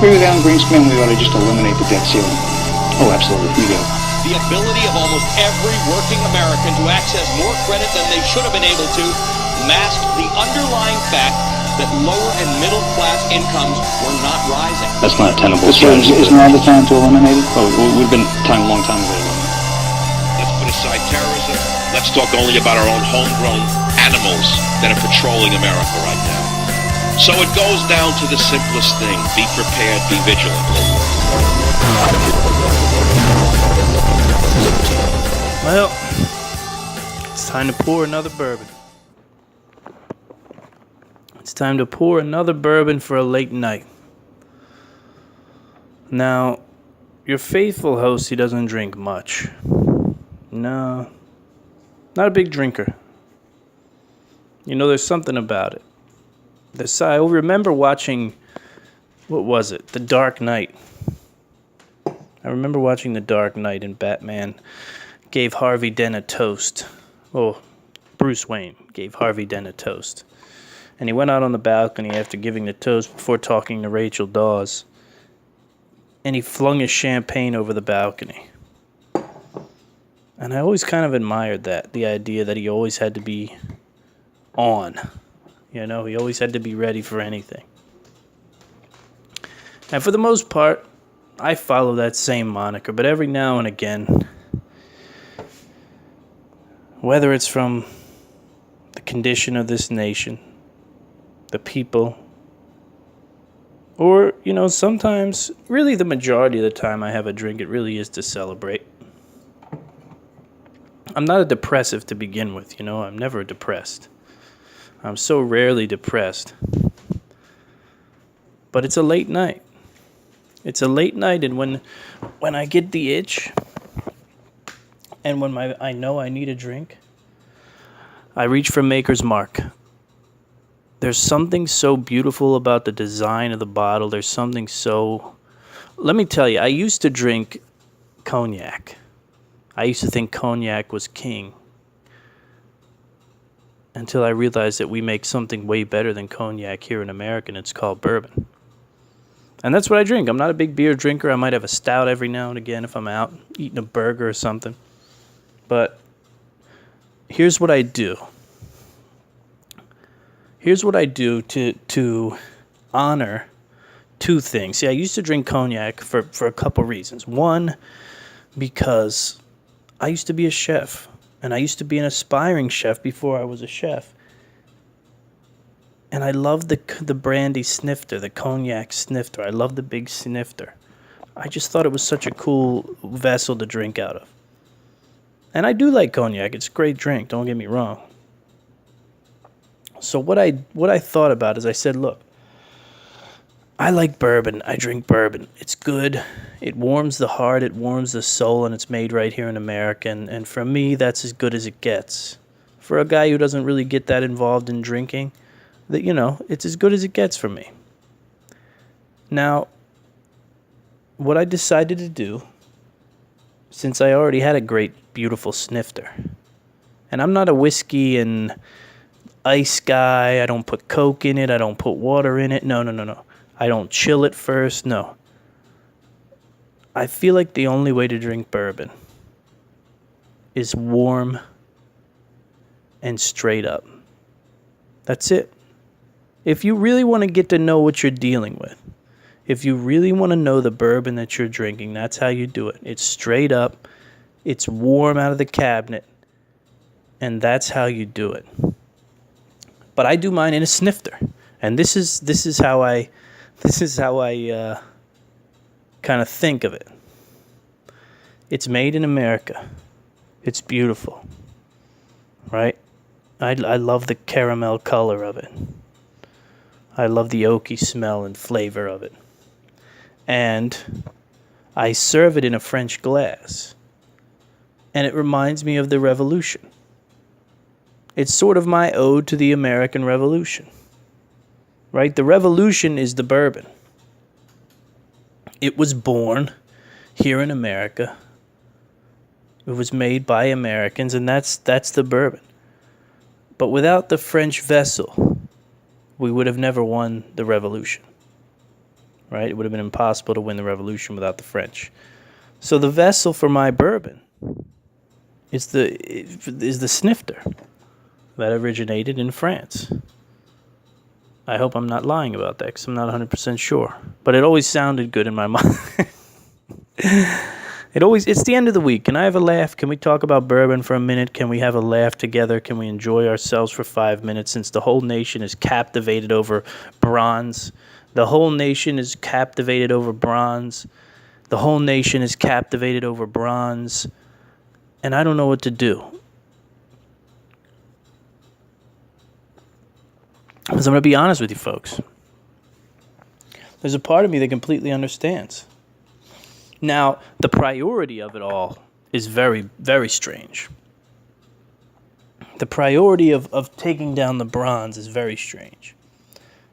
agree with Alan Greenspan. We ought to just eliminate the debt ceiling. Oh, absolutely. We do. The ability of almost every working American to access more credit than they should have been able to masked the underlying fact that lower and middle class incomes were not rising. That's not a tenable strategy. Isn't now the time to eliminate it? Oh, we've been a long time ago to eliminate it. Let's put aside terrorism. Let's talk only about our own homegrown animals that are patrolling America right now. So it goes down to the simplest thing. Be prepared, be vigilant. Well, it's time to pour another bourbon. It's time to pour another bourbon for a late night. Now, your faithful host, he doesn't drink much. No, not a big drinker. You know, there's something about it. I remember watching, what was it? The Dark Knight. I remember watching The Dark Knight, and Batman gave Harvey Dent a toast. Oh, Bruce Wayne gave Harvey Dent a toast. And he went out on the balcony after giving the toast before talking to Rachel Dawes. And he flung his champagne over the balcony. And I always kind of admired that, the idea that he always had to be on. You know, he always had to be ready for anything. And for the most part, I follow that same moniker. But every now and again, whether it's from the condition of this nation, the people, or, you know, sometimes, really the majority of the time I have a drink, it really is to celebrate. I'm not a depressive to begin with, you know, I'm never depressed. I'm so rarely depressed. But it's a late night. It's a late night, and when I get the itch, and when I know I need a drink, I reach for Maker's Mark. There's something so beautiful about the design of the bottle. There's something so... Let me tell you, I used to drink cognac. I used to think cognac was king. Until I realized that we make something way better than cognac here in America, and it's called bourbon. And that's what I drink. I'm not a big beer drinker. I might have a stout every now and again if I'm out eating a burger or something. But here's what I do. Here's what I do to honor two things. See, I used to drink cognac for a couple reasons. One, because I used to be a chef. And I used to be an aspiring chef before I was a chef. And I loved the brandy snifter, the cognac snifter. I loved the big snifter. I just thought it was such a cool vessel to drink out of. And I do like cognac. It's a great drink, don't get me wrong. So what I thought about is I said, look, I like bourbon. I drink bourbon. It's good. It warms the heart. It warms the soul, and it's made right here in America. And for me, that's as good as it gets. For a guy who doesn't really get that involved in drinking, that, you know, it's as good as it gets for me. Now, what I decided to do, since I already had a great, beautiful snifter, and I'm not a whiskey and ice guy. I don't put Coke in it. I don't put water in it. No. I don't chill it first. No. I feel like the only way to drink bourbon is warm and straight up. That's it. If you really want to get to know what you're dealing with, if you really want to know the bourbon that you're drinking, that's how you do it. It's straight up. It's warm out of the cabinet. And that's how you do it. But I do mine in a snifter. And this is how I kind of think of it. It's made in America. It's beautiful, right? I love the caramel color of it. I love the oaky smell and flavor of it. And I serve it in a French glass. And it reminds me of the Revolution. It's sort of my ode to the American Revolution. Right? The Revolution is the bourbon. It was born here in America. It was made by Americans, and that's the bourbon. But without the French vessel, we would have never won the Revolution. right? It would have been impossible to win the revolution without the French. So the vessel for my bourbon is the snifter that originated in France. I hope I'm not lying about that because I'm not 100% sure. But it always sounded good in my mind. It's the end of the week. Can I have a laugh? Can we talk about bourbon for a minute? Can we have a laugh together? Can we enjoy ourselves for 5 minutes since the whole nation is captivated over bronze? The whole nation is captivated over bronze. The whole nation is captivated over bronze. And I don't know what to do. Because I'm going to be honest with you folks. There's a part of me that completely understands. Now, the priority of it all is very, very strange. The priority of taking down the bronze is very strange.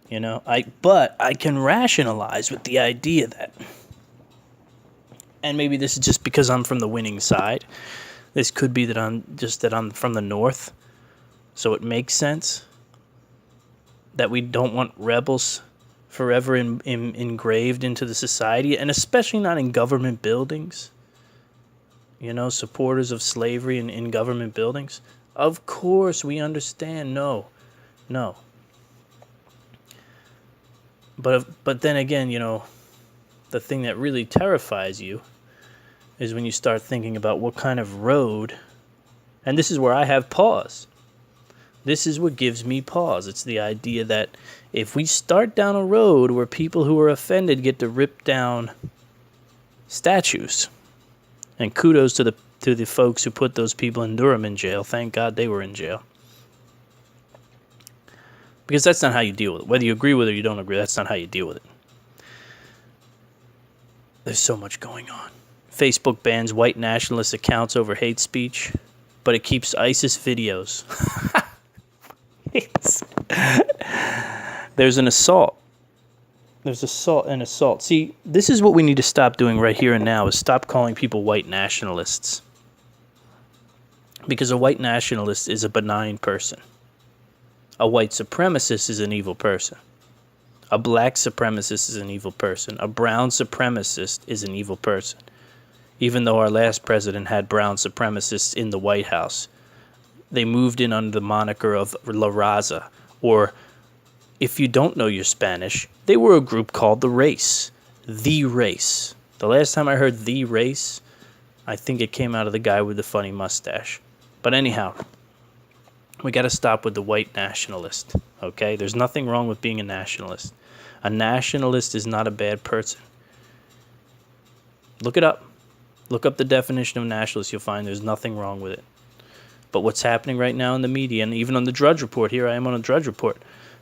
You know, but I can rationalize with the idea that, and maybe this is just because I'm from the winning side. This could be that I'm from the north, so it makes sense that we don't want rebels forever engraved into the society, and especially not in government buildings. You know, supporters of slavery in government buildings. Of course, we understand. No. But then again, you know, the thing that really terrifies you is when you start thinking about what kind of road, and this is where I have pause. This is what gives me pause. It's the idea that if we start down a road where people who are offended get to rip down statues, and kudos to the folks who put those people in Durham in jail. Thank God they were in jail. Because that's not how you deal with it. Whether you agree with it or you don't agree, that's not how you deal with it. There's so much going on. Facebook bans white nationalist accounts over hate speech, but it keeps ISIS videos. There's an assault. There's assault. See, this is what we need to stop doing right here and now, is stop calling people white nationalists. Because a white nationalist is a benign person. A white supremacist is an evil person. A black supremacist is an evil person. A brown supremacist is an evil person. Even though our last president had brown supremacists in the White House, they moved in under the moniker of La Raza, or if you don't know your Spanish, they were a group called The Race. The Race. The last time I heard The Race, I think it came out of the guy with the funny mustache. But anyhow, we got to stop with the white nationalist, okay? There's nothing wrong with being a nationalist. A nationalist is not a bad person. Look it up. Look up the definition of nationalist. You'll find there's nothing wrong with it. But what's happening right now in the media, and even on the Drudge Report, here I am on a Drudge Report,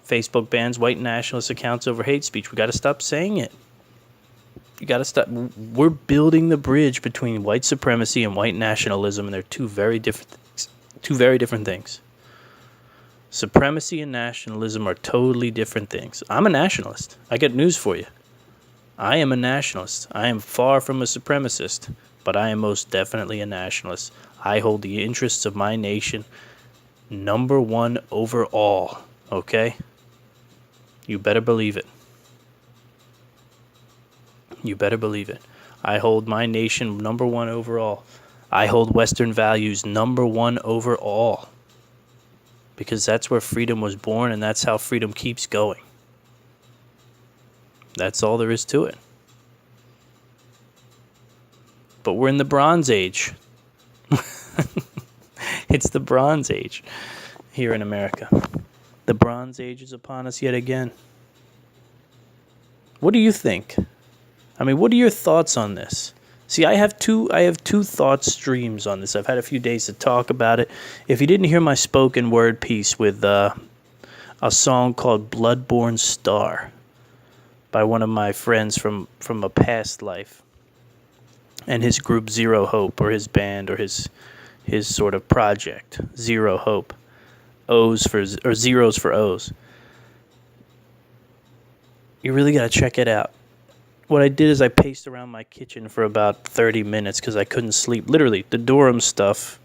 Facebook bans white nationalist accounts over hate speech. We got to stop saying it. You got to stop. We're building the bridge between white supremacy and white nationalism, and they're two very different things. Two very different things. Supremacy and nationalism are totally different things. I'm a nationalist. I got news for you. I am a nationalist. I am far from a supremacist, but I am most definitely a nationalist. I hold the interests of my nation number one over all, okay? You better believe it. You better believe it. I hold my nation number one over all. I hold Western values number one over all. Because that's where freedom was born, and that's how freedom keeps going. That's all there is to it. But we're in the Bronze Age. It's the Bronze Age here in America. The Bronze Age is upon us yet again. What do you think? I mean, what are your thoughts on this? See, I have two thought streams on this. I've had a few days to talk about it. If you didn't hear my spoken word piece with a song called Bloodborne Star by one of my friends from a past life, and his group Zero Hope, or his band, or his sort of project, Zero Hope, zeros for O's. You really got to check it out. What I did is I paced around my kitchen for about 30 minutes because I couldn't sleep. Literally, the Durham stuff,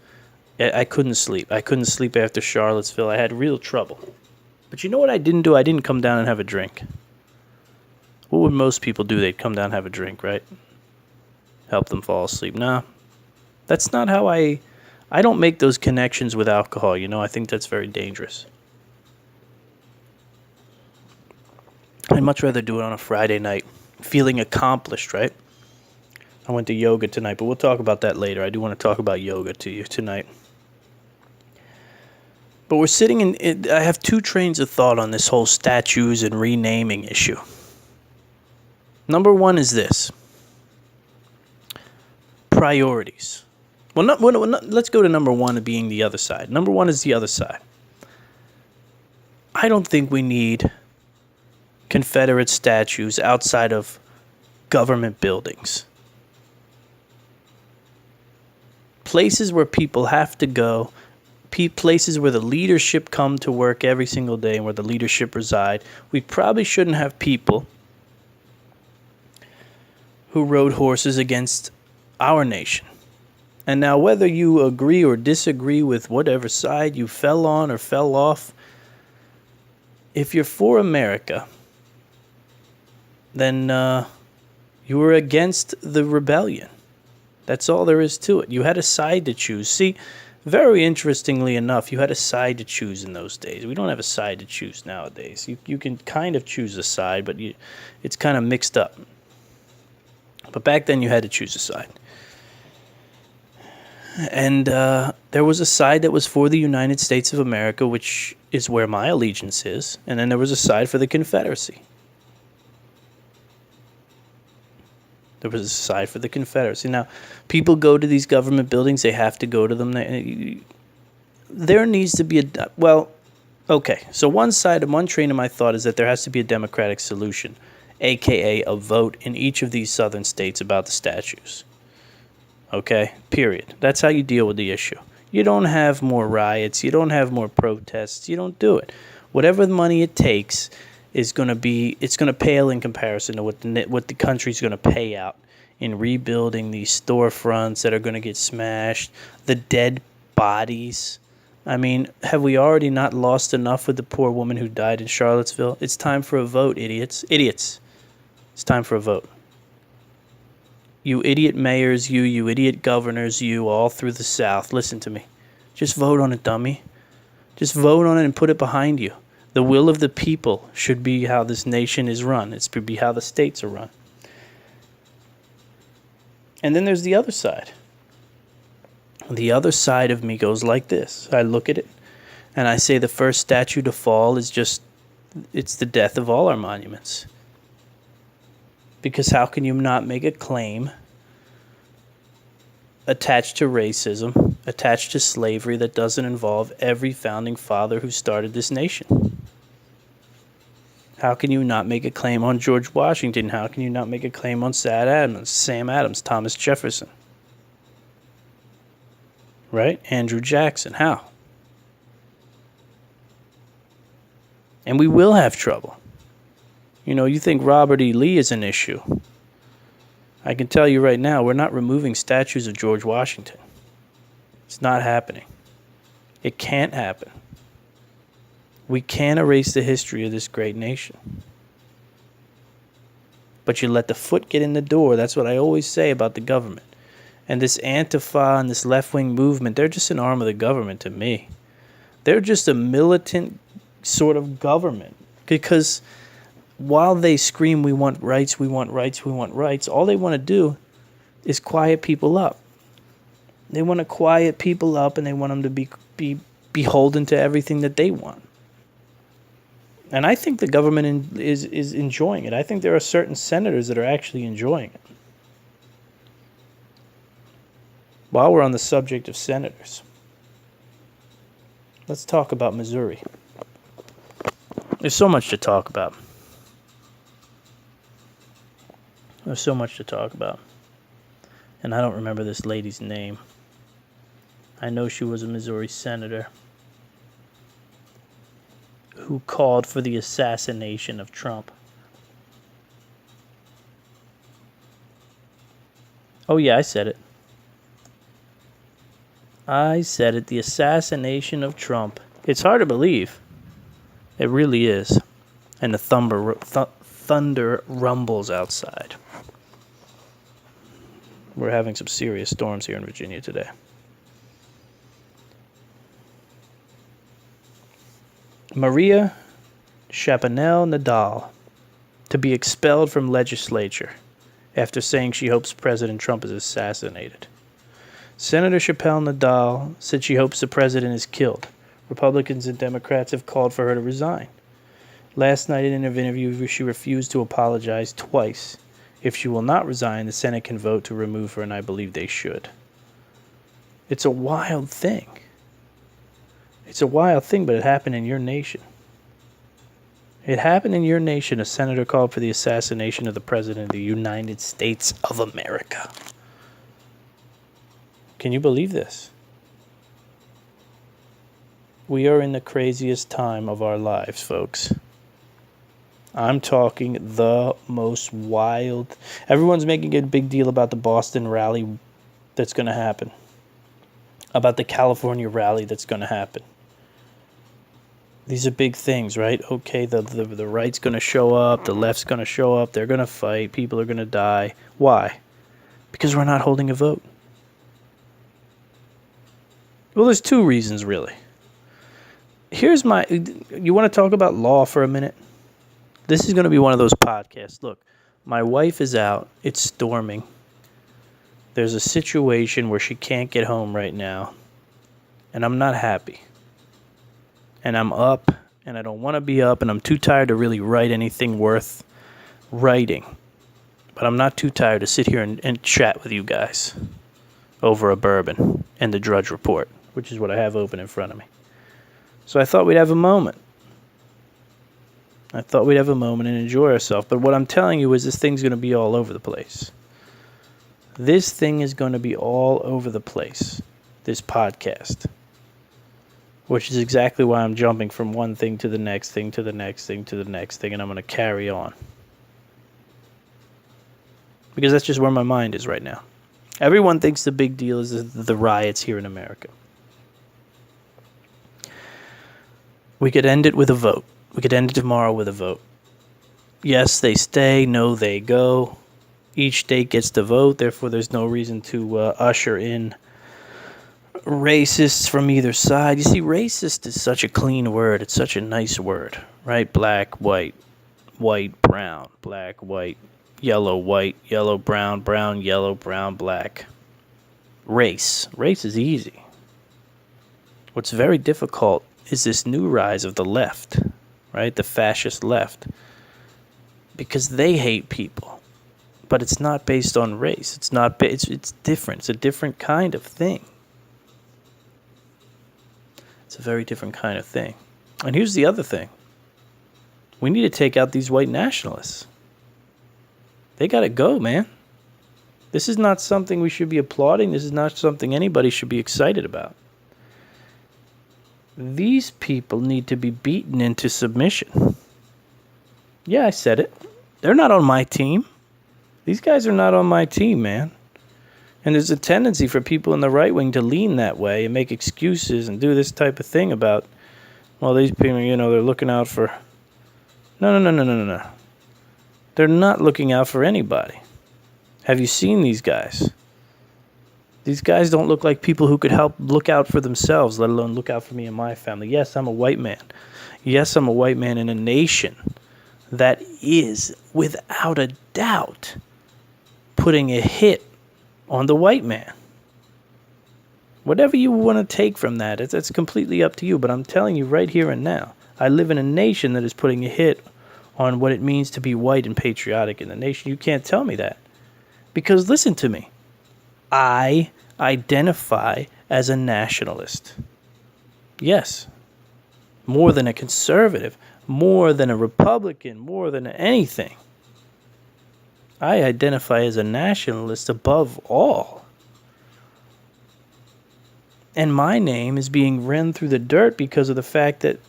I couldn't sleep. I couldn't sleep after Charlottesville. I had real trouble. But you know what I didn't do? I didn't come down and have a drink. What would most people do? They'd come down and have a drink, right? Help them fall asleep. Nah, that's not how I don't make those connections with alcohol, I think that's very dangerous. I'd much rather do it on a Friday night, feeling accomplished, right? I went to yoga tonight, but we'll talk about that later. I do want to talk about yoga to you tonight. But we're sitting I have two trains of thought on this whole statues and renaming issue. Number one is this. Priorities. Well, let's go to number one being the other side. Number one is the other side. I don't think we need Confederate statues outside of government buildings. Places where people have to go, places where the leadership come to work every single day and where the leadership reside. We probably shouldn't have people who rode horses against our nation. And now whether you agree or disagree with whatever side you fell on or fell off, if you're for America, then you were against the rebellion. That's all there is to it. You had a side to choose. See, very interestingly enough, you had a side to choose in those days. We don't have a side to choose nowadays. You can kind of choose a side, but it's kind of mixed up. But back then you had to choose a side. And there was a side that was for the United States of America, which is where my allegiance is. And then there was a side for the Confederacy. There was a side for the Confederacy. Now, people go to these government buildings. They have to go to them. There needs to be okay. So one train of my thought is that there has to be a democratic solution, a.k.a. a vote in each of these southern states about the statues. Okay? Period. That's how you deal with the issue. You don't have more riots. You don't have more protests. You don't do it. Whatever money it takes is going to pale in comparison to what the country's going to pay out in rebuilding these storefronts that are going to get smashed, the dead bodies. I mean, have we already not lost enough with the poor woman who died in Charlottesville? It's time for a vote, idiots. Idiots. It's time for a vote. You idiot mayors, you idiot governors, you all through the South, listen to me. Just vote on it, dummy. Just vote on it and put it behind you. The will of the people should be how this nation is run. It should be how the states are run. And then there's the other side. The other side of me goes like this. I look at it and I say the first statue to fall is it's the death of all our monuments. Because how can you not make a claim attached to racism, attached to slavery that doesn't involve every founding father who started this nation? How can you not make a claim on George Washington? How can you not make a claim on Sam Adams, Thomas Jefferson? Right? Andrew Jackson. How? And we will have trouble. You think Robert E. Lee is an issue. I can tell you right now, we're not removing statues of George Washington. It's not happening. It can't happen. We can't erase the history of this great nation. But you let the foot get in the door. That's what I always say about the government. And this Antifa and this left-wing movement, they're just an arm of the government to me. They're just a militant sort of government. Because while they scream, we want rights, we want rights, we want rights, all they want to do is quiet people up. They want to quiet people up and they want them to be beholden to everything that they want. And I think the government is enjoying it. I think there are certain senators that are actually enjoying it. While we're on the subject of senators, let's talk about Missouri. There's so much to talk about. There's so much to talk about. And I don't remember this lady's name. I know she was a Missouri senator who called for the assassination of Trump. Oh yeah, I said it. The assassination of Trump. It's hard to believe. It really is. And the thunder rumbles outside. We're having some serious storms here in Virginia today. Maria Chapanel-Nadal to be expelled from legislature after saying she hopes President Trump is assassinated. Senator Chappelle-Nadal said she hopes the president is killed. Republicans and Democrats have called for her to resign. Last night in an interview, she refused to apologize twice. If she will not resign, the Senate can vote to remove her, and I believe they should. It's a wild thing. It's a wild thing, but it happened in your nation. It happened in your nation. A senator called for the assassination of the President of the United States of America. Can you believe this? We are in the craziest time of our lives, folks. I'm talking the most wild. Everyone's making a big deal about the Boston rally that's going to happen. About the California rally that's going to happen. These are big things, right? Okay, the right's going to show up, the left's going to show up, they're going to fight, people are going to die. Why? Because we're not holding a vote. Well, there's two reasons, really. Here's my... You want to talk about law for a minute? This is going to be one of those podcasts. Look, my wife is out. It's storming. There's a situation where she can't get home right now. And I'm not happy. And I'm up, and I don't want to be up, and I'm too tired to really write anything worth writing. But I'm not too tired to sit here and chat with you guys over a bourbon and the Drudge Report, which is what I have open in front of me. So I thought we'd have a moment. I thought we'd have a moment and enjoy ourselves. But what I'm telling you is this thing's going to be all over the place. This thing is going to be all over the place, this podcast. Which is exactly why I'm jumping from one thing to the next thing to the next thing to the next thing, and I'm going to carry on. Because that's just where my mind is right now. Everyone thinks the big deal is the riots here in America. We could end it with a vote. We could end it tomorrow with a vote. Yes, they stay. No, they go. Each state gets to vote. Therefore, there's no reason to usher in racists from either side. You see, racist is such a clean word. It's such a nice word, right? Black, white, brown, black, white, yellow, brown, brown, yellow, brown, black. Race is easy. What's very difficult is this new rise of the left, right? The fascist left. Because they hate people. But it's not based on race. It's different. It's a different kind of thing. It's a very different kind of thing. And here's the other thing. We need to take out these white nationalists. They got to go, man. This is not something we should be applauding. This is not something anybody should be excited about. These people need to be beaten into submission. Yeah, I said it. They're not on my team. These guys are not on my team, man. And there's a tendency for people in the right wing to lean that way and make excuses and do this type of thing about, well, these people, they're looking out for... No. They're not looking out for anybody. Have you seen these guys? These guys don't look like people who could help look out for themselves, let alone look out for me and my family. Yes, I'm a white man. Yes, I'm a white man in a nation that is, without a doubt, putting a hit on the white man. Whatever you want to take from that, it's completely up to you. But I'm telling you right here and now, I live in a nation that is putting a hit on what it means to be white and patriotic in the nation. You can't tell me that. Because listen to me. I identify as a nationalist. Yes. More than a conservative. More than a Republican. More than anything. I identify as a nationalist above all. And my name is being run through the dirt because of the fact that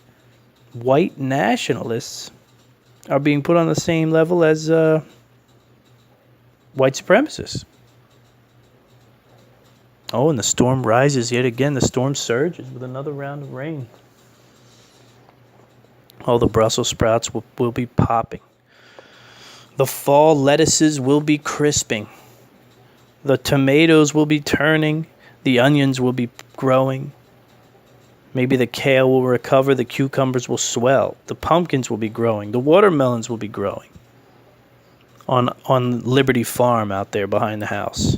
white nationalists are being put on the same level as white supremacists. Oh, and the storm rises yet again. The storm surges with another round of rain. All the Brussels sprouts will be popping. The fall lettuces will be crisping. The tomatoes will be turning. The onions will be growing. Maybe the kale will recover. The cucumbers will swell. The pumpkins will be growing. The watermelons will be growing. On Liberty Farm out there behind the house.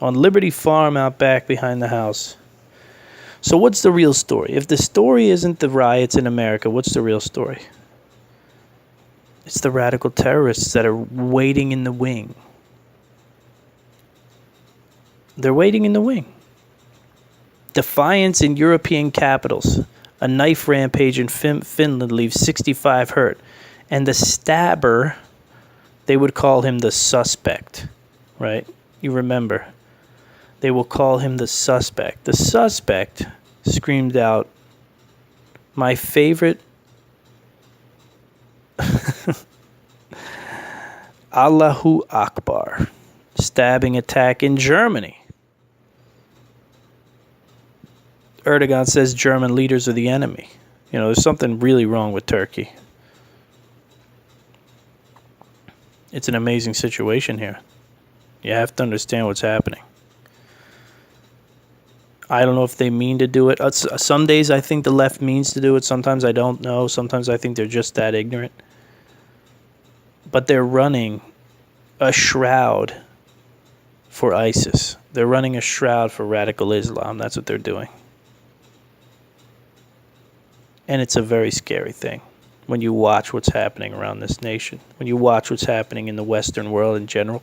On Liberty Farm out back behind the house. So what's the real story? If the story isn't the riots in America, what's the real story? It's the radical terrorists that are waiting in the wing. They're waiting in the wing. Defiance in European capitals. A knife rampage in Finland leaves 65 hurt. And the stabber, they would call him the suspect, right? You remember. They will call him the suspect. The suspect screamed out, my favorite Allahu Akbar stabbing attack in Germany. Erdogan says German leaders are the enemy. You know, there's something really wrong with Turkey. It's an amazing situation here. You have to understand what's happening. I don't know if they mean to do it. Some days I think the left means to do it. Sometimes I don't know. Sometimes I think they're just that ignorant. But they're running a shroud for ISIS. They're running a shroud for radical Islam. That's what they're doing. And it's a very scary thing when you watch what's happening around this nation, when you watch what's happening in the Western world in general.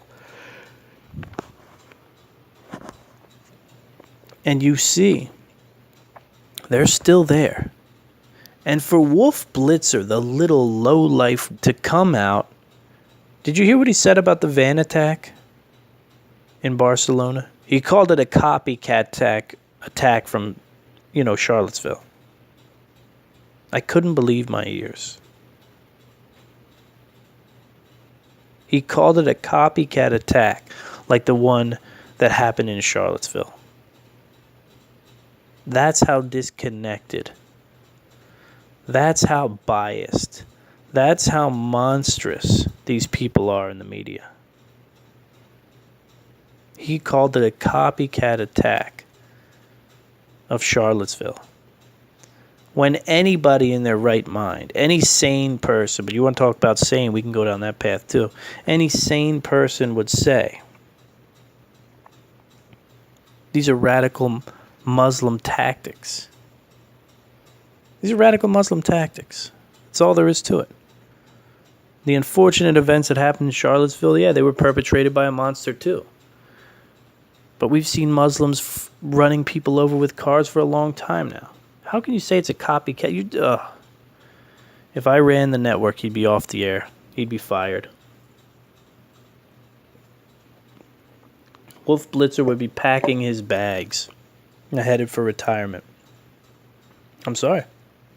And you see, they're still there. And for Wolf Blitzer, the little lowlife, to come out, did you hear what he said about the van attack in Barcelona? He called it a copycat attack from, Charlottesville. I couldn't believe my ears. He called it a copycat attack, like the one that happened in Charlottesville. That's how disconnected. That's how biased. That's how monstrous these people are in the media. He called it a copycat attack of Charlottesville. When anybody in their right mind, any sane person, but you want to talk about sane, we can go down that path too. Any sane person would say, these are radical Muslim tactics. These are radical Muslim tactics. That's all there is to it. The unfortunate events that happened in Charlottesville, yeah, they were perpetrated by a monster too. But we've seen Muslims running people over with cars for a long time now. How can you say it's a copycat? If I ran the network, he'd be off the air. He'd be fired. Wolf Blitzer would be packing his bags and headed for retirement. I'm sorry.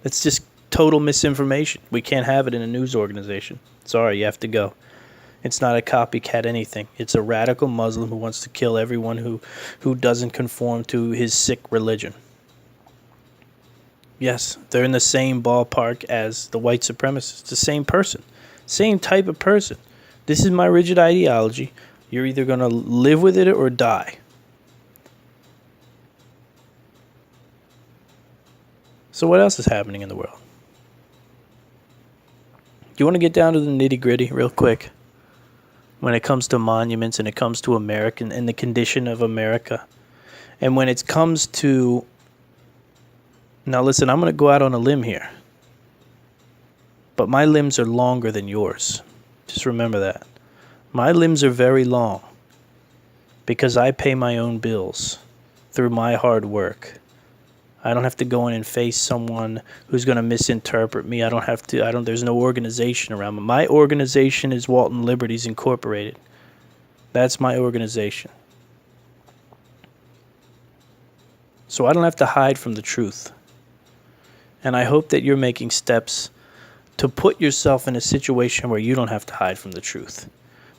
It's just total misinformation. We can't have it in a news organization. Sorry, you have to go. It's not a copycat anything. It's a radical Muslim who wants to kill everyone who doesn't conform to his sick religion. Yes, they're in the same ballpark as the white supremacists. The same person. Same type of person. This is my rigid ideology. You're either going to live with it or die. So what else is happening in the world? Do you want to get down to the nitty-gritty real quick? When it comes to monuments and it comes to American and the condition of America. And when it comes to... Now listen, I'm going to go out on a limb here. But my limbs are longer than yours. Just remember that. My limbs are very long because I pay my own bills through my hard work. I don't have to go in and face someone who's going to misinterpret me. There's no organization around me. My organization is Walton Liberties Incorporated. That's my organization. So I don't have to hide from the truth. And I hope that you're making steps to put yourself in a situation where you don't have to hide from the truth.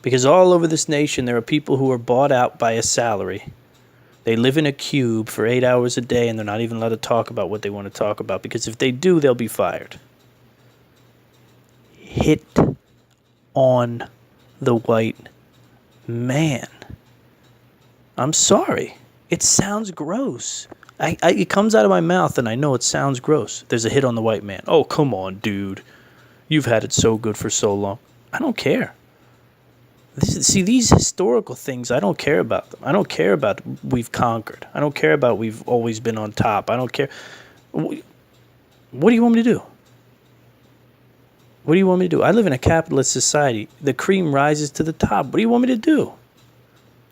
Because all over this nation, there are people who are bought out by a salary. They live in a cube for 8 hours a day, and they're not even allowed to talk about what they want to talk about. Because if they do, they'll be fired. Hit on the white man. I'm sorry. It sounds gross. It comes out of my mouth and I know it sounds gross. There's a hit on the white man. Oh, come on, dude. You've had it so good for so long. I don't care. See, these historical things, I don't care about them. I don't care about we've conquered. I don't care about we've always been on top. I don't care. What do you want me to do? What do you want me to do? I live in a capitalist society. The cream rises to the top. What do you want me to do?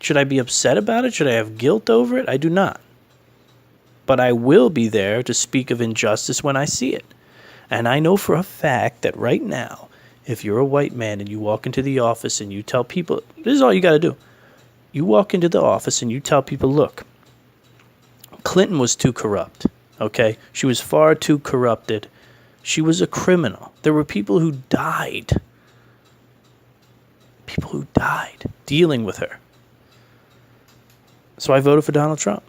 Should I be upset about it? Should I have guilt over it? I do not. But I will be there to speak of injustice when I see it. And I know for a fact that right now, if you're a white man and you walk into the office and you tell people, this is all you got to do. You walk into the office and you tell people, look, Clinton was too corrupt, okay? She was far too corrupted. She was a criminal. There were people who died. People who died dealing with her. So I voted for Donald Trump.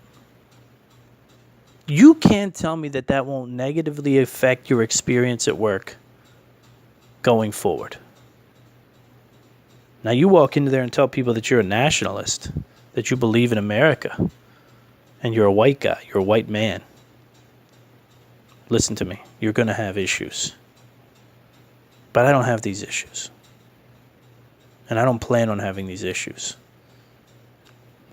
You can't tell me that that won't negatively affect your experience at work going forward. Now you walk into there and tell people that you're a nationalist, that you believe in America, and you're a white guy, you're a white man. Listen to me, you're going to have issues. But I don't have these issues. And I don't plan on having these issues.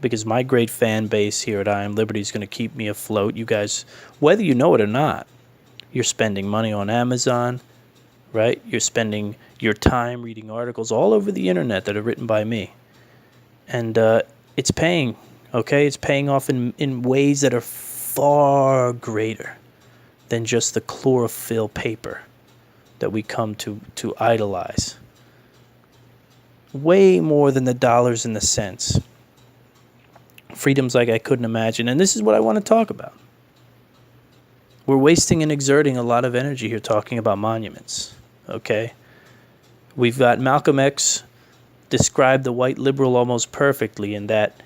Because my great fan base here at I Am Liberty is going to keep me afloat. You guys, whether you know it or not, you're spending money on Amazon, right? You're spending your time reading articles all over the internet that are written by me. And it's paying, okay? It's paying off in ways that are far greater than just the chlorophyll paper that we come to idolize. Way more than the dollars and the cents. Freedoms like I couldn't imagine. And this is what I want to talk about. We're wasting and exerting a lot of energy here talking about monuments, okay? We've got Malcolm X described the white liberal almost perfectly in that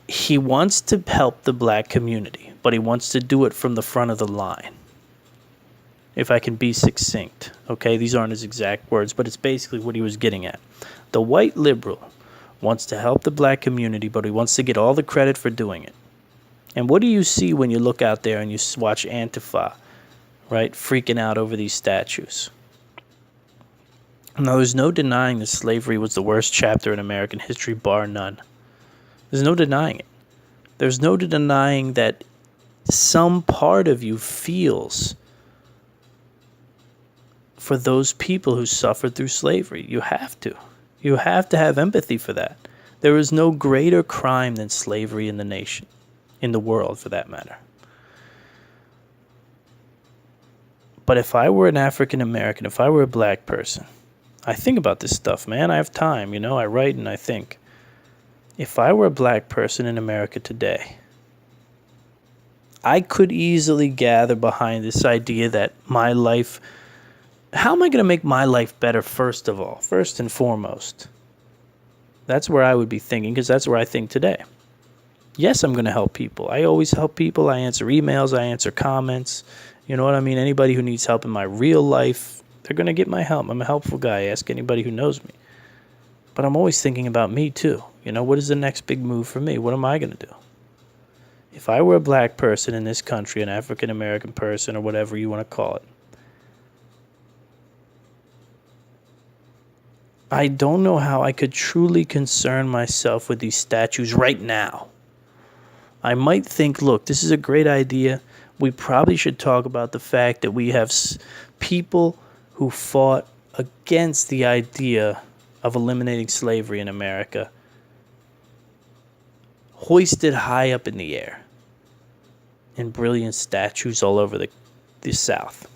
he wants to help the black community, but he wants to do it from the front of the line. If I can be succinct, okay? These aren't his exact words, but it's basically what he was getting at. The white liberal wants to help the black community, but he wants to get all the credit for doing it. And what do you see when you look out there and you watch Antifa, right, freaking out over these statues? Now, there's no denying that slavery was the worst chapter in American history, bar none. There's no denying it. There's no denying that some part of you feels for those people who suffered through slavery. You have to. You have to have empathy for that. There is no greater crime than slavery in the nation, in the world for that matter. But if I were an African American, if I were a black person, I think about this stuff, man. I have time, you know, I write and I think. If I were a black person in America today, I could easily gather behind this idea that my life, how am I going to make my life better first of all, first and foremost? That's where I would be thinking, because that's where I think today. Yes, I'm going to help people. I always help people. I answer emails. I answer comments. You know what I mean? Anybody who needs help in my real life, they're going to get my help. I'm a helpful guy. Ask anybody who knows me. But I'm always thinking about me too. You know, what is the next big move for me? What am I going to do? If I were a black person in this country, an African American person, or whatever you want to call it, I don't know how I could truly concern myself with these statues right now. I might think, look, this is a great idea. We probably should talk about the fact that we have people who fought against the idea of eliminating slavery in America, hoisted high up in the air in brilliant statues all over the South.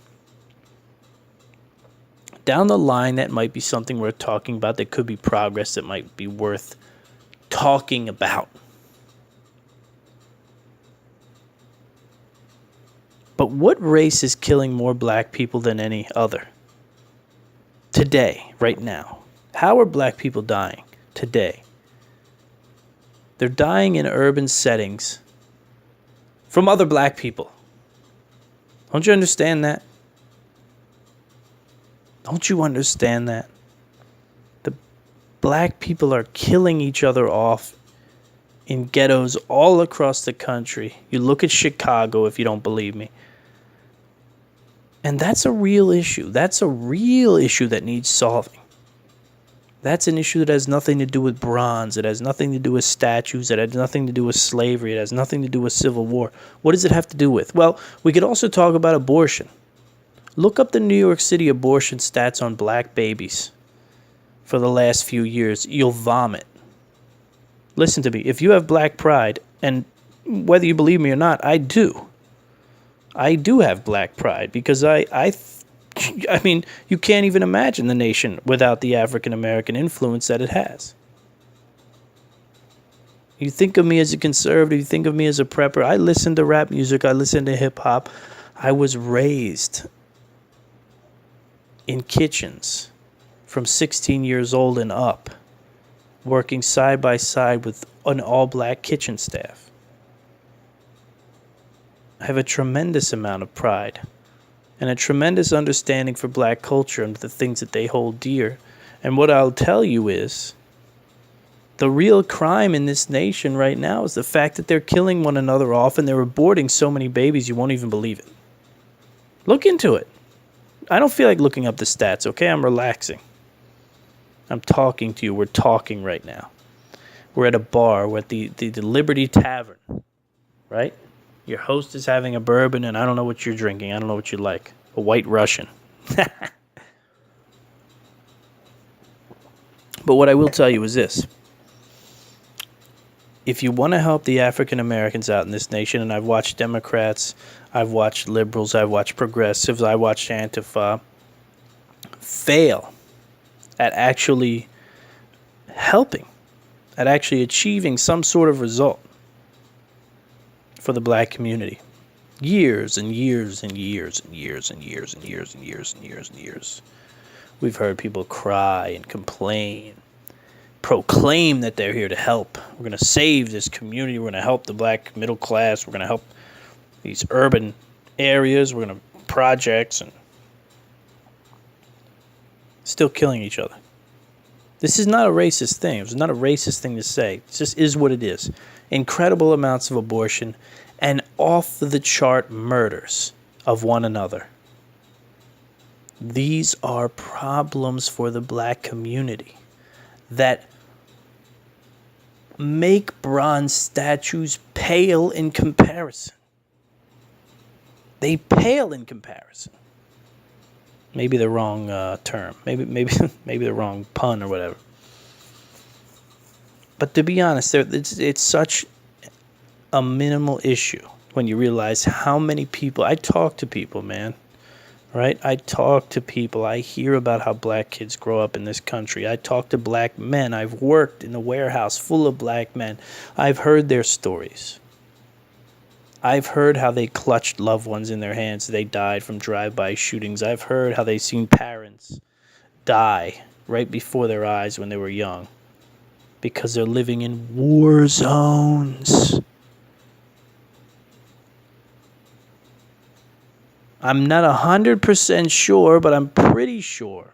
Down the line, that might be something worth talking about. That could be progress that might be worth talking about. But what race is killing more black people than any other? Today, right now. How are black people dying today? They're dying in urban settings from other black people. Don't you understand that? Don't you understand that? The black people are killing each other off in ghettos all across the country. You look at Chicago if you don't believe me. And that's a real issue. That's a real issue that needs solving. That's an issue that has nothing to do with bronze. It has nothing to do with statues. It has nothing to do with slavery. It has nothing to do with civil war. What does it have to do with? Well, we could also talk about abortion. Look up the New York City abortion stats on black babies for the last few years. You'll vomit. Listen to me. If you have black pride, and whether you believe me or not, I do. I do have black pride because I mean, you can't even imagine the nation without the African-American influence that it has. You think of me as a conservative, you think of me as a prepper. I listen to rap music, I listen to hip-hop. I was raised in kitchens from 16 years old and up, working side by side with an all-black kitchen staff. I have a tremendous amount of pride and a tremendous understanding for black culture and the things that they hold dear. And what I'll tell you is, the real crime in this nation right now is the fact that they're killing one another off and they're aborting so many babies you won't even believe it. Look into it. I don't feel like looking up the stats, okay? I'm relaxing. I'm talking to you. We're talking right now. We're at a bar. We're at the Liberty Tavern, right? Your host is having a bourbon, and I don't know what you're drinking. I don't know what you like. A White Russian. But what I will tell you is this. If you want to help the African Americans out in this nation, and I've watched Democrats, I've watched liberals, I've watched progressives, I watched Antifa fail at actually helping, at actually achieving some sort of result for the black community. Years and years and years and years and years and years and years and years and years. We've heard people cry and complain, proclaim that they're here to help. We're going to save this community. We're going to help the black middle class. We're going to help these urban areas. We're going to projects and still killing each other. This is not a racist thing. It's not a racist thing to say. It just is what it is. Incredible amounts of abortion and off-the-chart murders of one another. These are problems for the black community that make bronze statues pale in comparison. They pale in comparison. Maybe the wrong term. Maybe the wrong pun or whatever. But to be honest, it's such a minimal issue when you realize how many people. I talk to people, man. Right? I talk to people. I hear about how black kids grow up in this country. I talk to black men. I've worked in a warehouse full of black men. I've heard their stories. I've heard how they clutched loved ones in their hands. They died from drive-by shootings. I've heard how they've seen parents die right before their eyes when they were young because they're living in war zones. I'm not 100% sure, but I'm pretty sure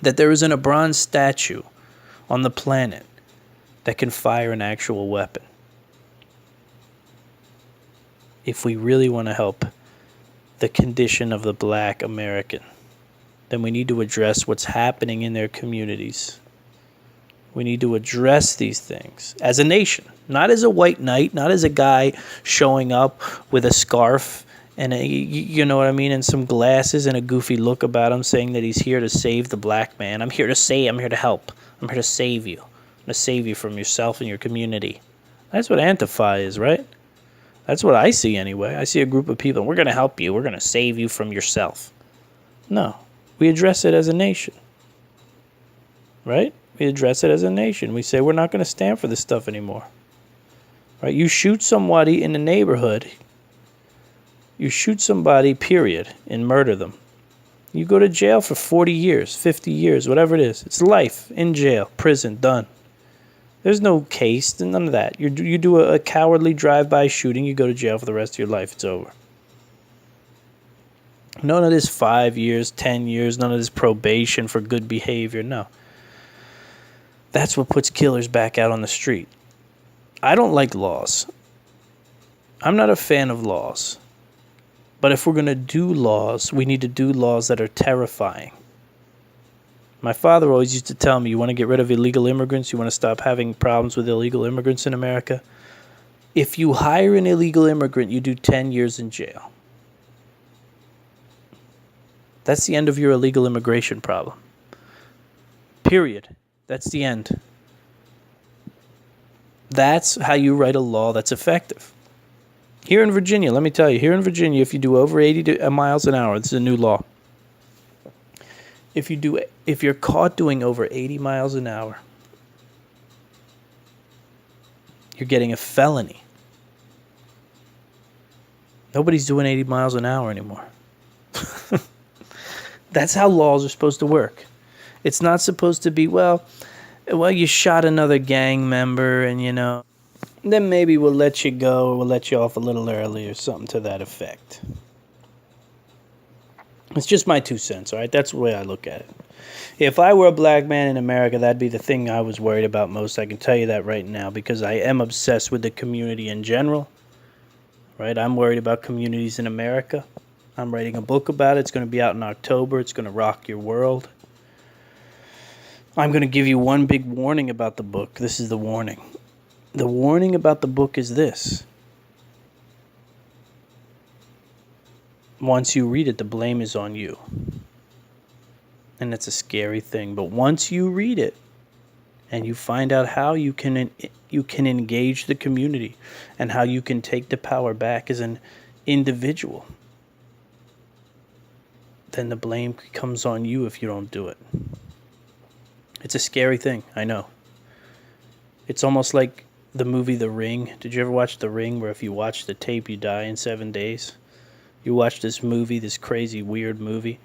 that there isn't a bronze statue on the planet that can fire an actual weapon. If we really want to help the condition of the black American, then we need to address what's happening in their communities. We need to address these things as a nation, not as a white knight, not as a guy showing up with a scarf and you know what I mean, and some glasses and a goofy look about him, saying that he's here to save the black man. I'm here to help. I'm here to save you. I'm going to save you from yourself and your community. That's what Antifa is, right? That's what I see anyway. I see a group of people, we're going to help you. We're going to save you from yourself. No, we address it as a nation, right? We address it as a nation. We say we're not going to stand for this stuff anymore, right? You shoot somebody in the neighborhood, you shoot somebody, period, and murder them. You go to jail for 40 years, 50 years, whatever it is. It's life in jail, prison, done. There's no case, none of that. You do a cowardly drive-by shooting, you go to jail for the rest of your life. It's over. None of this 5 years, 10 years, none of this probation for good behavior. No. That's what puts killers back out on the street. I don't like laws. I'm not a fan of laws. But if we're going to do laws, we need to do laws that are terrifying. My father always used to tell me, you want to get rid of illegal immigrants? You want to stop having problems with illegal immigrants in America? If you hire an illegal immigrant, you do 10 years in jail. That's the end of your illegal immigration problem. Period. That's the end. That's how you write a law that's effective. Here in Virginia, let me tell you, here in Virginia, if you do over 80 miles an hour, this is a new law. If you're caught doing over 80 miles an hour, you're getting a felony. Nobody's doing 80 miles an hour anymore. That's how laws are supposed to work. It's not supposed to be, well, you shot another gang member and, then maybe we'll let you go or we'll let you off a little early or something to that effect. It's just my 2 cents, all right? That's the way I look at it. If I were a black man in America, that'd be the thing I was worried about most. I can tell you that right now because I am obsessed with the community in general, right? I'm worried about communities in America. I'm writing a book about it. It's going to be out in October. It's going to rock your world. I'm going to give you one big warning about the book. This is the warning. The warning about the book is this. Once you read it, the blame is on you. And it's a scary thing. But once you read it and you find out how you can engage the community and how you can take the power back as an individual, then the blame comes on you if you don't do it. It's a scary thing, I know. It's almost like the movie The Ring. Did you ever watch The Ring, where if you watch the tape, you die in 7 days? You watch this movie, this crazy, weird movie,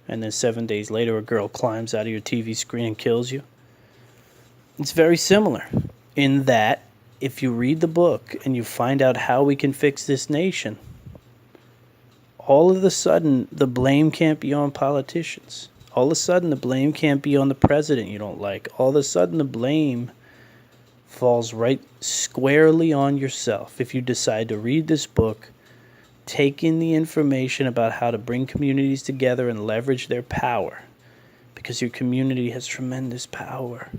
and then 7 days later, a girl climbs out of your TV screen and kills you? It's very similar in that if you read the book and you find out how we can fix this nation, all of a sudden, the blame can't be on politicians. All of a sudden, the blame can't be on the president you don't like. All of a sudden, the blame falls right squarely on yourself. If you decide to read this book, take in the information about how to bring communities together and leverage their power, because your community has tremendous power.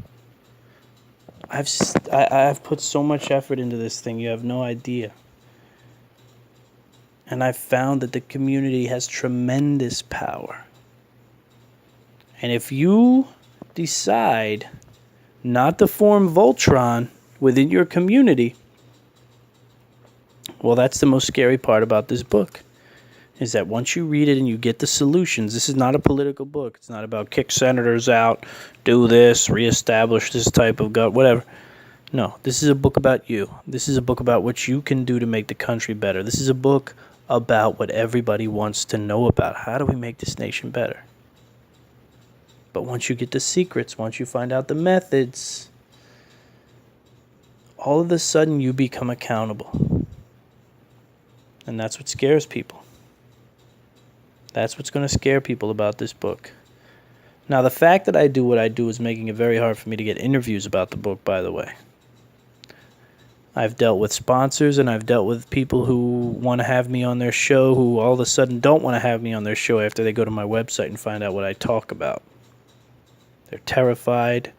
I've put so much effort into this thing, you have no idea. And I've found that the community has tremendous power. And if you decide not to form Voltron within your community, well, that's the most scary part about this book, is that once you read it and you get the solutions, this is not a political book. It's not about kick senators out, do this, reestablish this type of whatever. No, this is a book about you. This is a book about what you can do to make the country better. This is a book about what everybody wants to know about. How do we make this nation better? But once you get the secrets, once you find out the methods, all of a sudden you become accountable. And that's what scares people. That's what's going to scare people about this book. Now, the fact that I do what I do is making it very hard for me to get interviews about the book, by the way. I've dealt with sponsors and I've dealt with people who want to have me on their show who all of a sudden don't want to have me on their show after they go to my website and find out what I talk about. They're terrified.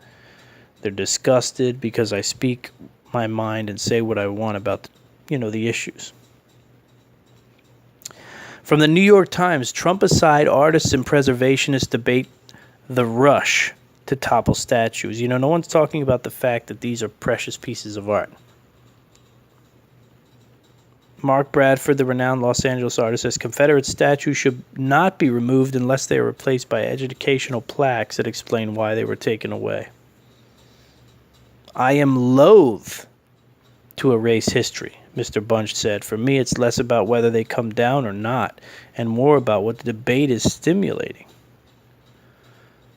They're disgusted because I speak my mind and say what I want about, the issues. From the New York Times, Trump aside, artists and preservationists debate the rush to topple statues. No one's talking about the fact that these are precious pieces of art. Mark Bradford, the renowned Los Angeles artist, says Confederate statues should not be removed unless they are replaced by educational plaques that explain why they were taken away. I am loath to erase history, Mr. Bunch said. For me, it's less about whether they come down or not, and more about what the debate is stimulating.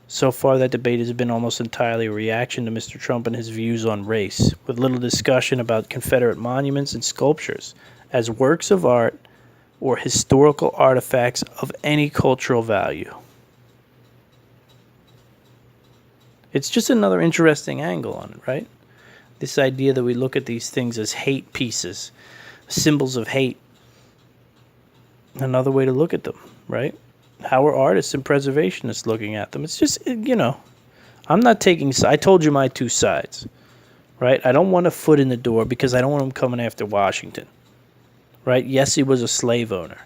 So far, that debate has been almost entirely a reaction to Mr. Trump and his views on race, with little discussion about Confederate monuments and sculptures as works of art or historical artifacts of any cultural value. It's just another interesting angle on it, right? This idea that we look at these things as hate pieces, symbols of hate. Another way to look at them, right? How are artists and preservationists looking at them? It's just, I'm not taking... I told you my two sides, right? I don't want a foot in the door because I don't want them coming after Washington, right? Yes, he was a slave owner,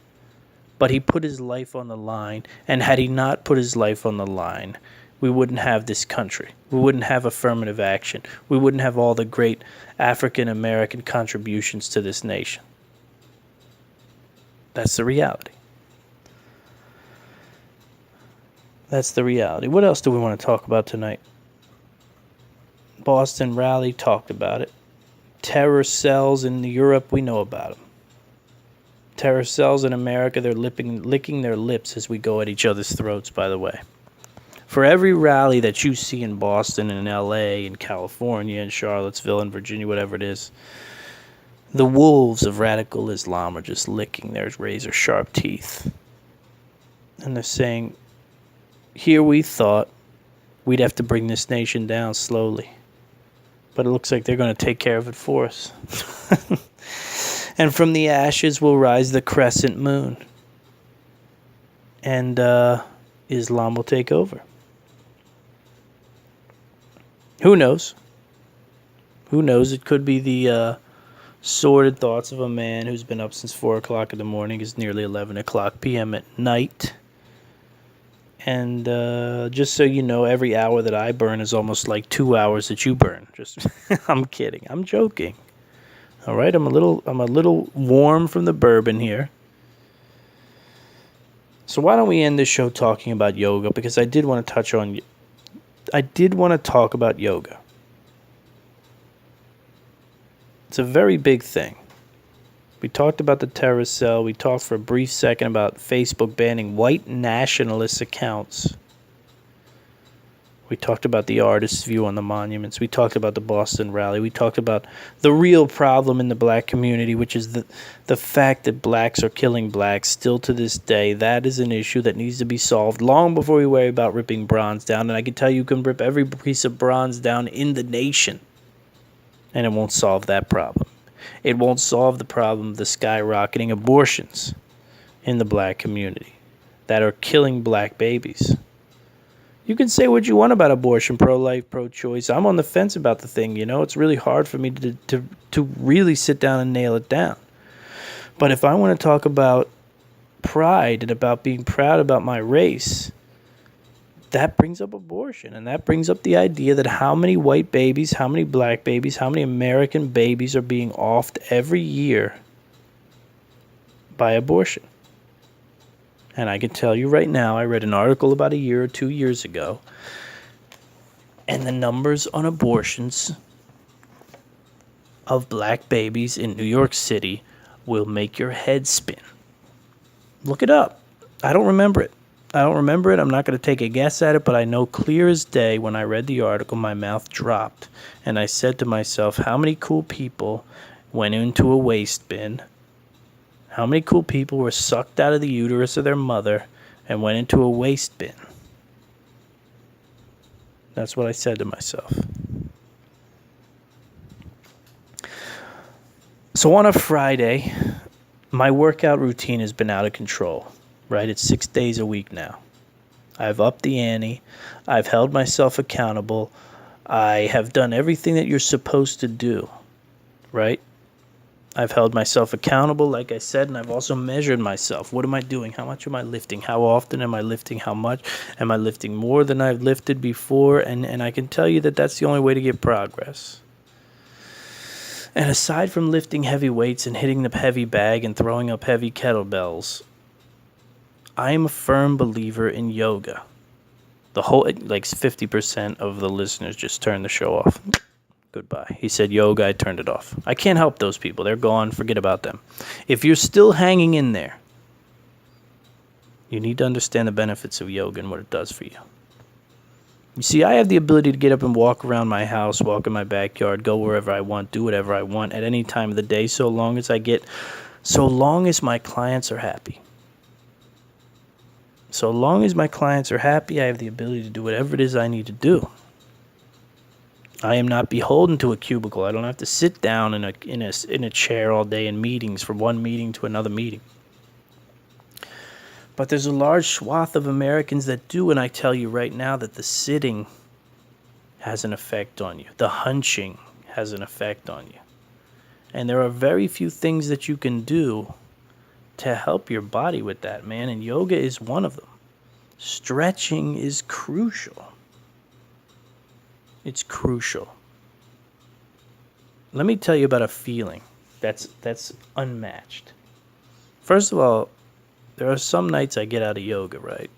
but he put his life on the line, and had he not put his life on the line, we wouldn't have this country. We wouldn't have affirmative action. We wouldn't have all the great African-American contributions to this nation. That's the reality. That's the reality. What else do we want to talk about tonight? Boston rally, talked about it. Terror cells in Europe, we know about them. Terror cells in America, they're licking their lips as we go at each other's throats, by the way. For every rally that you see in Boston and in LA and California and Charlottesville and Virginia, whatever it is, the wolves of radical Islam are just licking their razor-sharp teeth. And they're saying, here we thought we'd have to bring this nation down slowly. But it looks like they're going to take care of it for us. And from the ashes will rise the crescent moon. And Islam will take over. Who knows? Who knows? It could be the sordid thoughts of a man who's been up since 4 o'clock in the morning. It's nearly 11 o'clock p.m. at night. And just so you know, every hour that I burn is almost like 2 hours that you burn. Just, I'm kidding. I'm joking. All right, I'm a little warm from the bourbon here. So why don't we end this show talking about yoga? Because I did want to talk about yoga. It's a very big thing. We talked about the terror cell. We talked for a brief second about Facebook banning white nationalist accounts. We talked about the artist's view on the monuments. We talked about the Boston rally. We talked about the real problem in the black community, which is the fact that blacks are killing blacks still to this day. That is an issue that needs to be solved long before we worry about ripping bronze down. And I can tell you can rip every piece of bronze down in the nation, and it won't solve that problem. It won't solve the problem of the skyrocketing abortions in the black community that are killing black babies. You can say what you want about abortion, pro-life, pro-choice. I'm on the fence about the thing, It's really hard for me to really sit down and nail it down. But if I want to talk about pride and about being proud about my race, that brings up abortion. And that brings up the idea that how many white babies, how many black babies, how many American babies are being offed every year by abortion. And I can tell you right now, I read an article about a year or 2 years ago, and the numbers on abortions of black babies in New York City will make your head spin. Look it up. I don't remember it. I'm not going to take a guess at it, but I know clear as day when I read the article, my mouth dropped. And I said to myself, how many cool people went into a waste bin? How many cool people were sucked out of the uterus of their mother and went into a waste bin? That's what I said to myself. So on a Friday, my workout routine has been out of control, right? It's 6 days a week now. I've upped the ante. I've held myself accountable. I have done everything that you're supposed to do, right? I've held myself accountable, like I said, and I've also measured myself. What am I doing? How much am I lifting? How often am I lifting? How much? Am I lifting more than I've lifted before? And I can tell you that that's the only way to get progress. And aside from lifting heavy weights and hitting the heavy bag and throwing up heavy kettlebells, I am a firm believer in yoga. The whole, like 50% of the listeners just turned the show off. Goodbye. He said yoga, I turned it off. I can't help those people. They're gone. Forget about them. If you're still hanging in there, you need to understand the benefits of yoga and what it does for you. You see, I have the ability to get up and walk around my house, walk in my backyard, go wherever I want, do whatever I want at any time of the day, so long as I get So long as my clients are happy. So long as my clients are happy, I have the ability to do whatever it is I need to do. I am not beholden to a cubicle. I don't have to sit down in a chair all day in meetings, from one meeting to another meeting. But there's a large swath of Americans that do, and I tell you right now that the sitting has an effect on you. The hunching has an effect on you. And there are very few things that you can do to help your body with that, man, and yoga is one of them. Stretching is crucial. It's crucial. Let me tell you about a feeling that's unmatched. First of all, there are some nights I get out of yoga, right?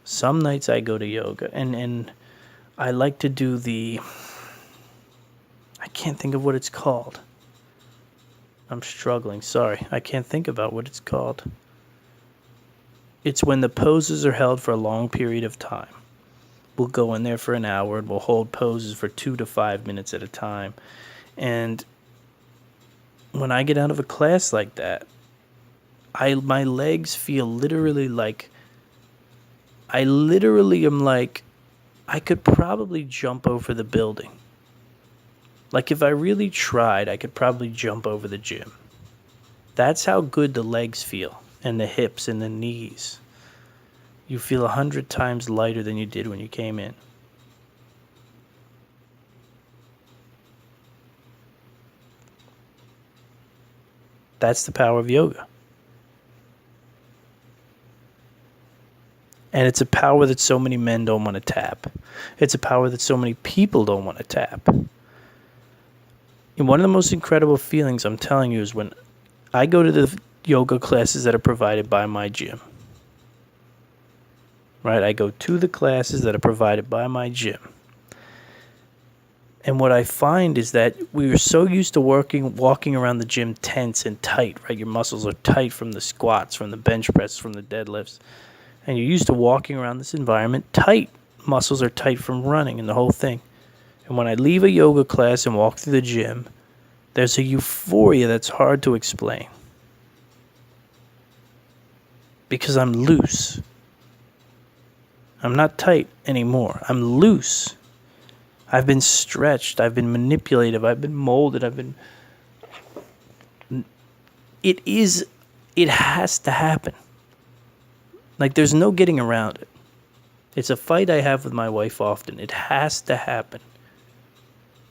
Some nights I go to yoga, and I like to do I can't think of what it's called. I'm struggling. Sorry, I can't think about what it's called. It's when the poses are held for a long period of time. We'll go in there for an hour and we'll hold poses for 2 to 5 minutes at a time. And when I get out of a class like that, my legs feel literally like, I literally am like, I could probably jump over the building. Like if I really tried, I could probably jump over the gym. That's how good the legs feel, and the hips and the knees. You feel 100 times lighter than you did when you came in. That's the power of yoga. And it's a power that so many men don't want to tap. It's a power that so many people don't want to tap. And one of the most incredible feelings, I'm telling you, is when I go to the yoga classes that are provided by my gym. Right? I go to the classes that are provided by my gym. And what I find is that we are so used to walking around the gym tense and tight, right? Your muscles are tight from the squats, from the bench press, from the deadlifts. And you're used to walking around this environment tight. Muscles are tight from running and the whole thing. And when I leave a yoga class and walk through the gym, there's a euphoria that's hard to explain. Because I'm loose. I'm not tight anymore. I'm loose. I've been stretched. I've been manipulated. I've been molded. It has to happen. Like, there's no getting around it. It's a fight I have with my wife often. It has to happen.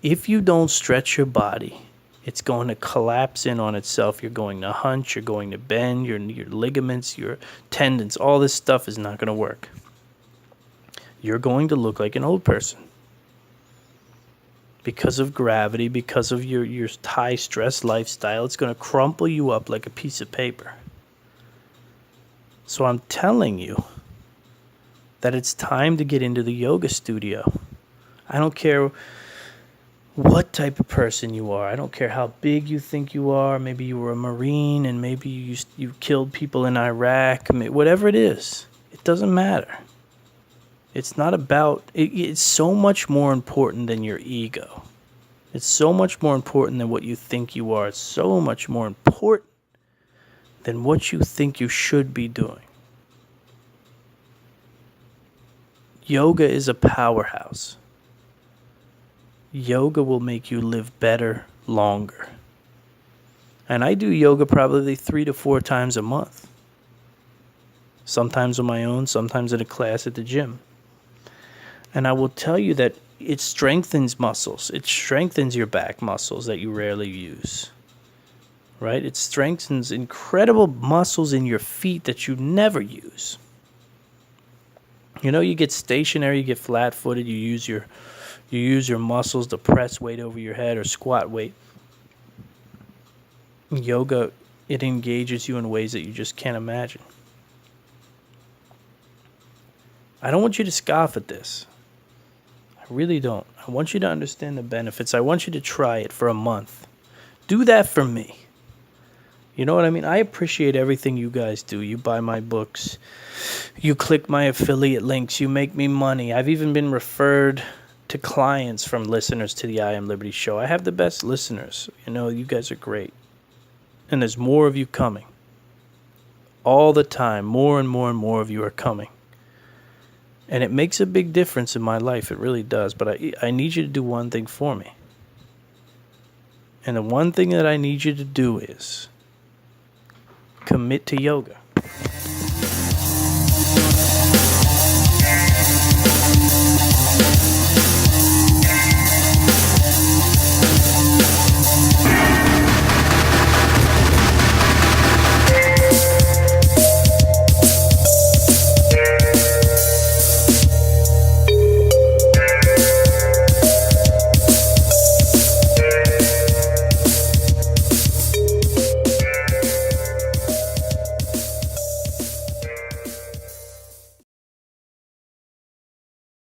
If you don't stretch your body, it's going to collapse in on itself. You're going to hunch. You're going to bend. Your ligaments, your tendons, all this stuff is not going to work. You're going to look like an old person. Because of gravity, because of your high-stress lifestyle, it's going to crumple you up like a piece of paper. So I'm telling you that it's time to get into the yoga studio. I don't care what type of person you are. I don't care how big you think you are. Maybe you were a Marine and maybe you killed people in Iraq. Whatever it is, it doesn't matter. It's not about... It's so much more important than your ego. It's so much more important than what you think you are. It's so much more important than what you think you should be doing. Yoga is a powerhouse. Yoga will make you live better, longer. And I do yoga probably 3 to 4 times a month. Sometimes on my own, sometimes in a class at the gym. And I will tell you that it strengthens muscles. It strengthens your back muscles that you rarely use. Right? It strengthens incredible muscles in your feet that you never use. You know, you get stationary, you get flat-footed, you use your muscles to press weight over your head or squat weight. Yoga, it engages you in ways that you just can't imagine. I don't want you to scoff at this. I really don't. I want you to understand the benefits. I want you to try it for a month. Do that for me. You know what I mean? I appreciate everything you guys do. You buy my books. You click my affiliate links. You make me money. I've even been referred to clients from listeners to the I Am Liberty show. I have the best listeners. You know, you guys are great. And there's more of you coming. All the time, more and more and more of you are coming. And it makes a big difference in my life. It really does. But I need you to do one thing for me. And the one thing that I need you to do is commit to yoga.